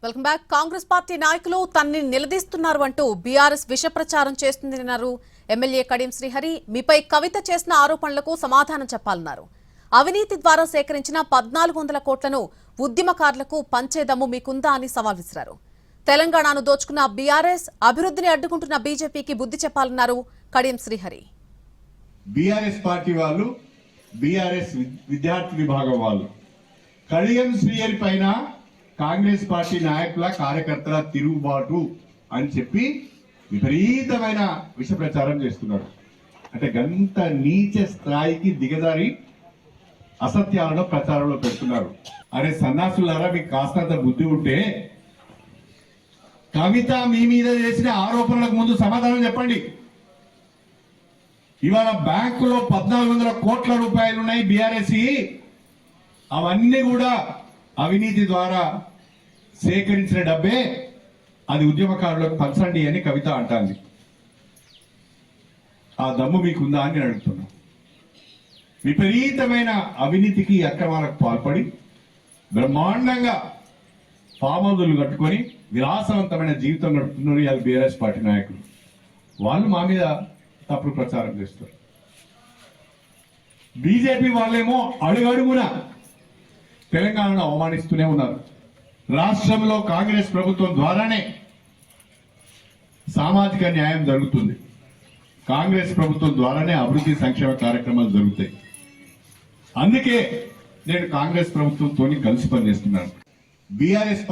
Welcome back. Congress party నాయకులు తనని నిలదీస్తున్నారు అంటూ బీఆర్ఎస్ విష ప్రచారం చేస్తుందన్నారు ఎమ్మెల్యే కడియం శ్రీహరి. మీపై కవిత చేసిన ఆరోపణలకు సమాధానం చెప్పాలన్నారు. అవినీతి ద్వారా సేకరించిన 1400 కోట్లను ఉద్యమకారులకు పంచేదమ్ము మీకుందా అని సవాల్ విసిరారు. తెలంగాణను దోచుకున్న బీఆర్ఎస్ అభివృద్ధిని అడ్డుకుంటున్న బీజేపీకి బుద్ధి చెప్పాలన్నారు కడియం శ్రీహరి. బీఆర్ఎస్ పార్టీ వాళ్ళు, బీఆర్ఎస్ విద్యార్థి విభాగం వాళ్ళు కడియం శ్రీహరి పైన కాంగ్రెస్ పార్టీ నాయకుల కార్యకర్తల తిరుగుబాటు అని చెప్పి విపరీతమైన విష ప్రచారం చేస్తున్నారు. అంటే గంత నీచ స్థాయికి దిగజారి అసత్యాలను ప్రచారంలో పెడుతున్నారు. అరే సన్నాసులారా, మీకు కాస్తంత బుద్ధి ఉంటే కవిత మీ మీద చేసిన ఆరోపణలకు ముందు సమాధానం చెప్పండి. ఇవాళ బ్యాంకులో 1400 కోట్ల రూపాయలు ఉన్నాయి బీఆర్ఎస్. అవన్నీ కూడా అవినీతి ద్వారా సేకరించిన డబ్బే, అది ఉద్యమకారులకు పంచండి అని కవిత అంటాంది. ఆ దమ్ము మీకుందా అని నేను అడుగుతున్నా. విపరీతమైన అవినీతికి అక్రమాలకు పాల్పడి బ్రహ్మాండంగా ఫామ్ హౌజులు కట్టుకొని విలాసవంతమైన జీవితం గడుపుతున్నారు ఇవాళ బీఆర్ఎస్ పార్టీ నాయకులు. వాళ్ళు మా మీద తప్పుడు ప్రచారం చేస్తారు. బీజేపీ వాళ్ళేమో అడుగడుగున తెలంగాణను అవమానిస్తూనే ఉన్నారు. రాష్ట్రంలో కాంగ్రెస్ ప్రభుత్వం ద్వారానే సామాజిక న్యాయం జరుగుతుంది. కాంగ్రెస్ ప్రభుత్వం ద్వారానే అభివృద్ధి సంక్షేమ కార్యక్రమాలు జరుగుతాయి. అందుకే నేను కాంగ్రెస్ ప్రభుత్వంతో కలిసి పనిచేస్తున్నాను. బీఆర్ఎస్